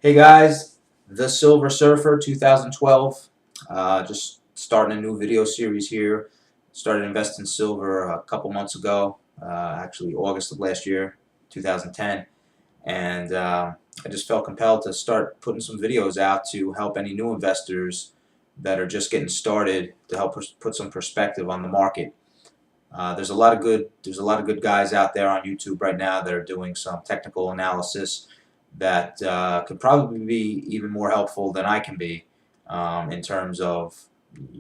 Hey guys, The Silver Surfer 2012. Just starting a new video series here. Started investing in silver a couple months ago, actually August of last year, 2010. And I just felt compelled to start putting some videos out to help any new investors that are just getting started to help put some perspective on the market. There's a lot of good guys out there on YouTube right now that are doing some technical analysis that could probably be even more helpful than I can be in terms of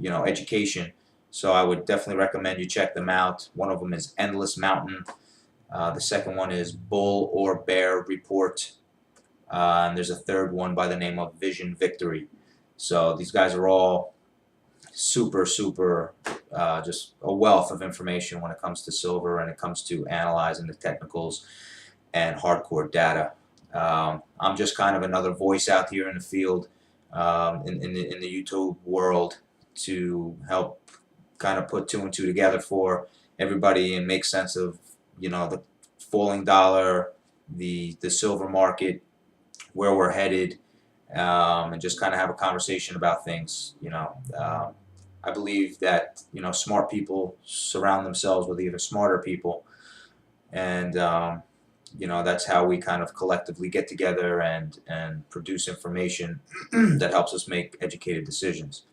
education. So I would definitely recommend you check them out. One of them is Endless Mountain. The second one is Bull or Bear Report. And there's a third one by the name of Vision Victory. So these guys are all super just a wealth of information when it comes to silver and it comes to analyzing the technicals and hardcore data. I'm just kind of another voice out here in the field, in the YouTube world, to help kind of put two and two together for everybody and make sense of the falling dollar, the silver market, where we're headed, and just kind of have a conversation about things. I believe that smart people surround themselves with even smarter people, and that's how we kind of collectively get together and produce information that helps us make educated decisions.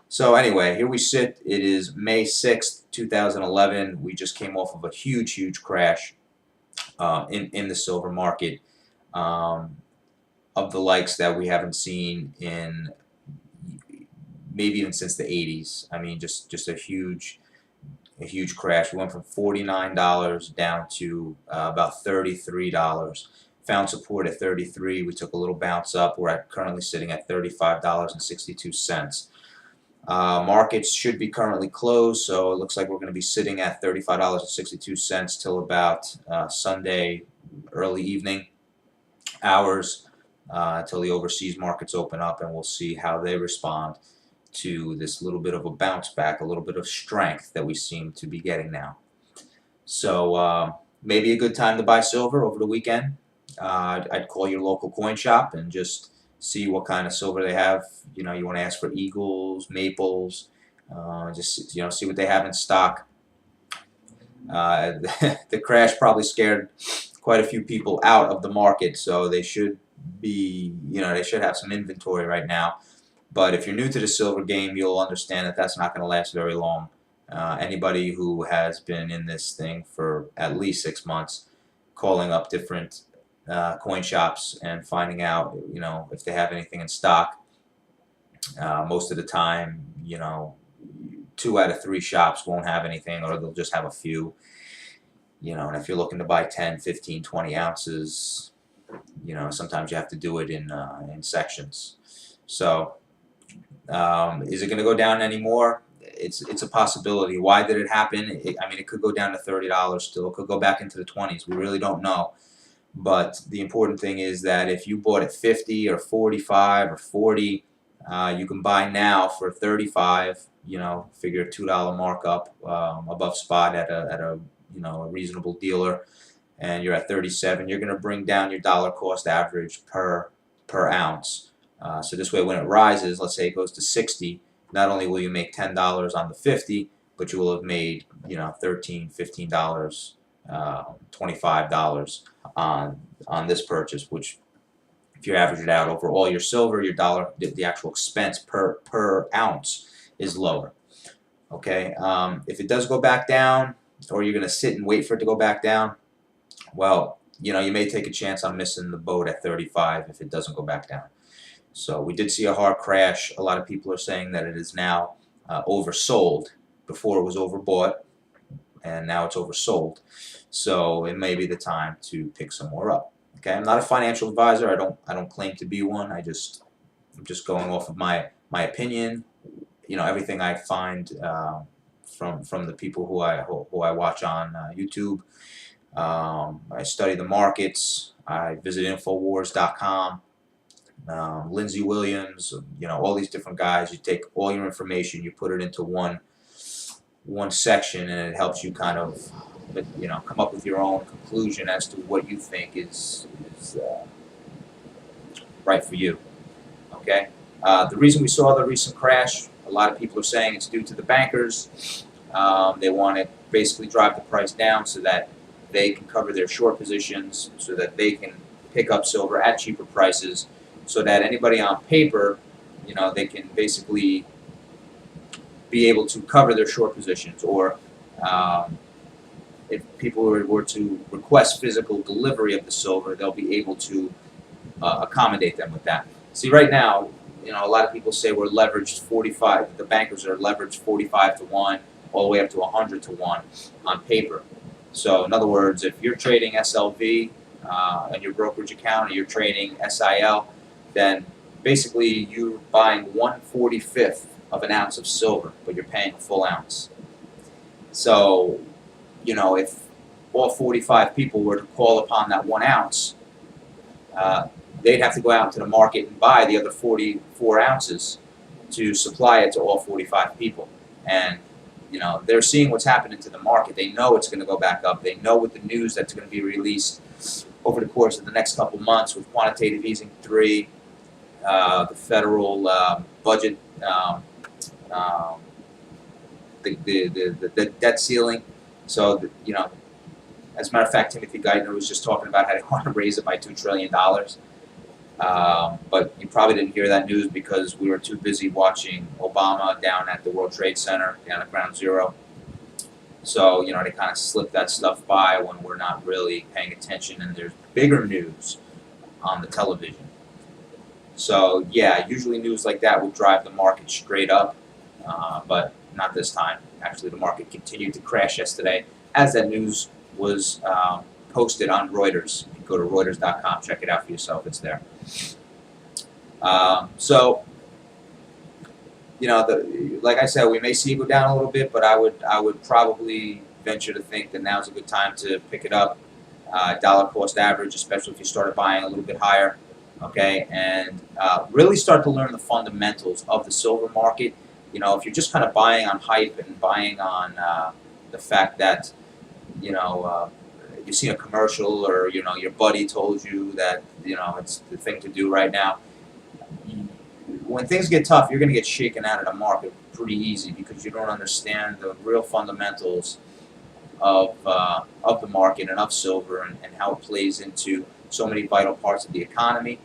So anyway, here we sit. It is May 6th, 2011. We just came off of a huge crash in the silver market, um, of the likes that we haven't seen in maybe even since the 80s. I mean, just a huge crash. We went from $49 down to about $33. Found support at 33. We took a little bounce up. We're currently sitting at $35.62. Markets should be currently closed, so it looks like we're going to be sitting at $35.62 till about Sunday early evening hours, until the overseas markets open up, and we'll see how they respond to this little bit of a bounce back, a little bit of strength that we seem to be getting now. So maybe a good time to buy silver over the weekend. I'd call your local coin shop and just see what kind of silver they have. You want to ask for eagles, maples, just see what they have in stock. Uh, the crash probably scared quite a few people out of the market, so they should be, they should have some inventory right now. But if you're new to the silver game, you'll understand that that's not going to last very long. Anybody who has been in this thing for at least 6 months, calling up different coin shops and finding out, if they have anything in stock. Most of the time, 2 out of 3 shops won't have anything, or they'll just have a few. And if you're looking to buy 10, 15, 20 ounces, sometimes you have to do it in sections. So, is it going to go down anymore? It's a possibility. Why did it happen? I mean, it could go down to $30 still. It could go back into the 20s. We really don't know. But the important thing is that if you bought at 50 or 45 or 40, you can buy now for 35. Figure $2 markup above spot at a a reasonable dealer, and you're at 37. You're going to bring down your dollar cost average per ounce. So this way, when it rises, let's say it goes to 60, not only will you make $10 on the 50, but you will have made $13, $15, $25 on this purchase. Which, if you average it out over all your silver, your dollar, the actual expense per ounce is lower. Okay, if it does go back down, or you're going to sit and wait for it to go back down, well, you may take a chance on missing the boat at 35 if it doesn't go back down. So we did see a hard crash. A lot of people are saying that it is now oversold. Before it was overbought, and now it's oversold. So it may be the time to pick some more up. Okay, I'm not a financial advisor. I don't claim to be one. I'm just going off of my opinion. Everything I find from the people who I watch on YouTube. I study the markets. I visit Infowars.com. Lindsey Williams, all these different guys. You take all your information, you put it into one section, and it helps you kind of, come up with your own conclusion as to what you think is right for you. Okay. The reason we saw the recent crash, a lot of people are saying it's due to the bankers. They want to basically drive the price down so that they can cover their short positions, so that they can pick up silver at cheaper prices, so that anybody on paper, they can basically be able to cover their short positions, or if people were to request physical delivery of the silver, they'll be able to accommodate them with that. See, right now, a lot of people say we're leveraged 45. The bankers are leveraged 45 to 1, all the way up to 100 to 1 on paper. So, in other words, if you're trading SLV in your brokerage account, or you're trading SIL, then basically you're buying 1/45th of an ounce of silver, but you're paying a full ounce. So, if all 45 people were to call upon that 1 ounce, they'd have to go out into the market and buy the other 44 ounces to supply it to all 45 people. And, they're seeing what's happening to the market. They know it's going to go back up. They know with the news that's going to be released over the course of the next couple months with quantitative easing 3, the federal budget, the debt ceiling. So, as a matter of fact, Timothy Geithner was just talking about how they want to raise it by $2 trillion. But you probably didn't hear that news because we were too busy watching Obama down at the World Trade Center, down at Ground Zero. So, they kind of slip that stuff by when we're not really paying attention and there's bigger news on the television. So, yeah, usually news like that would drive the market straight up, but not this time. Actually, the market continued to crash yesterday as that news was posted on Reuters. You can go to Reuters.com, check it out for yourself. It's there. So, like I said, we may see it go down a little bit, but I would probably venture to think that now's a good time to pick it up. Dollar cost average, especially if you started buying a little bit higher. Okay, and really start to learn the fundamentals of the silver market. If you're just kind of buying on hype and buying on the fact that, you see a commercial or, your buddy told you that, it's the thing to do right now. When things get tough, you're going to get shaken out of the market pretty easy because you don't understand the real fundamentals of the market and of silver and how it plays into so many vital parts of the economy.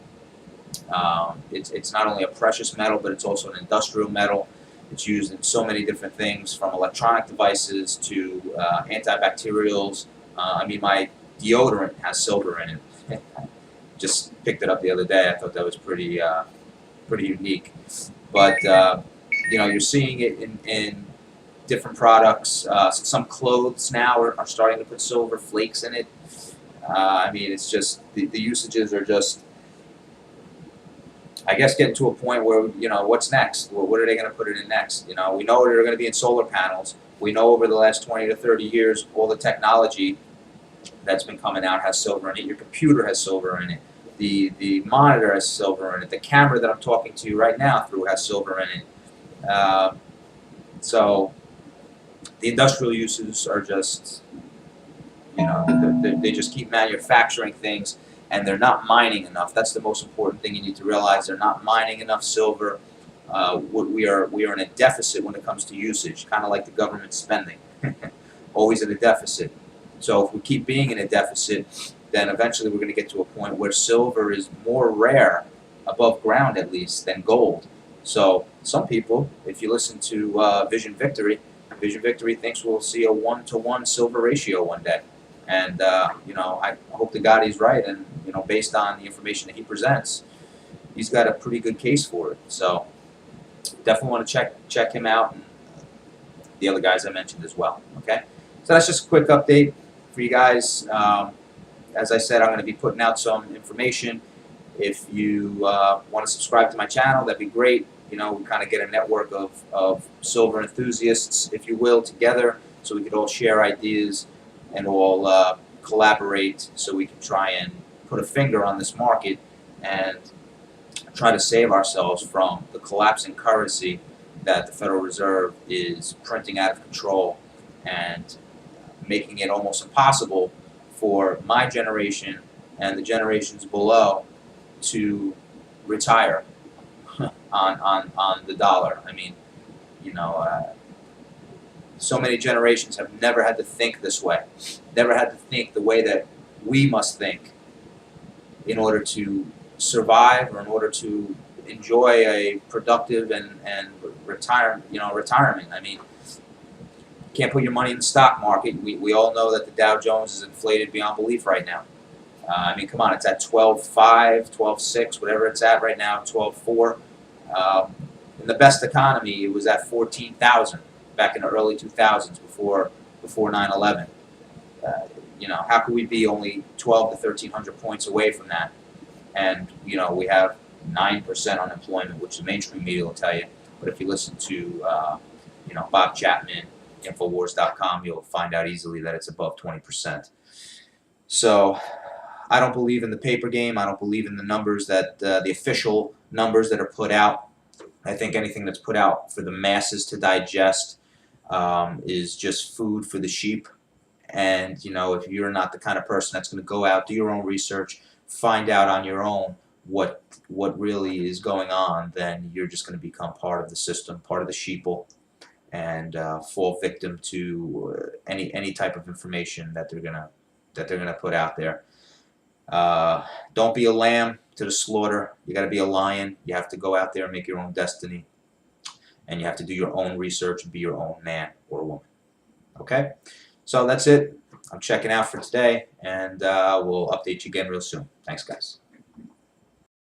It's not only a precious metal, but it's also an industrial metal. It's used in so many different things, from electronic devices to antibacterials. My deodorant has silver in it. Just picked it up the other day. I thought that was pretty unique. But you're seeing it in different products. Some clothes now are starting to put silver flakes in it. It's just the usages are just, I guess, getting to a point where, what's next? What are they going to put it in next? We know they're going to be in solar panels. We know over the last 20 to 30 years, all the technology that's been coming out has silver in it. Your computer has silver in it. The monitor has silver in it. The camera that I'm talking to you right now through has silver in it. So the industrial uses are just, they just keep manufacturing things, and they're not mining enough. That's the most important thing you need to realize. They're not mining enough silver. We are in a deficit when it comes to usage, kind of like the government spending. Always in a deficit. So if we keep being in a deficit, then eventually we're going to get to a point where silver is more rare, above ground at least, than gold. So some people, if you listen to Vision Victory thinks we'll see a 1-to-1 silver ratio one day. And, I hope to God he's right. And, based on the information that he presents, he's got a pretty good case for it. So definitely want to check him out and the other guys I mentioned as well. Okay? So that's just a quick update for you guys. As I said, I'm going to be putting out some information. If you want to subscribe to my channel, that'd be great. We kind of get a network of silver enthusiasts, if you will, together, so we could all share ideas and all collaborate so we can try and put a finger on this market and try to save ourselves from the collapsing currency that the Federal Reserve is printing out of control and making it almost impossible for my generation and the generations below to retire on the dollar. I mean, you know, so many generations have never had to think this way, never had to think the way that we must think in order to survive or in order to enjoy a productive and retirement. I mean, you can't put your money in the stock market. We all know that the Dow Jones is inflated beyond belief right now. I mean, come on, it's at 12.5, 12.6, whatever it's at right now, 12.4. In the best economy, it was at 14,000 back in the early 2000s before 9/11. You know, how could we be only 12 to 1,300 points away from that? And you know, we have 9% unemployment, which the mainstream media will tell you. But if you listen to you know, Bob Chapman, Infowars.com, you'll find out easily that it's above 20%. So I don't believe in the paper game. I don't believe in the numbers that the official numbers that are put out. I think anything that's put out for the masses to digest is just food for the sheep. And you know, if you're not the kind of person that's going to go out, do your own research, find out on your own what really is going on, then you're just going to become part of the system, part of the sheeple, and fall victim to any type of information that they're gonna put out there. Don't be a lamb to the slaughter. You got to be a lion. You have to go out there and make your own destiny, and you have to do your own research and be your own man or woman. Okay? So that's it. I'm checking out for today, and we'll update you again real soon. Thanks, guys.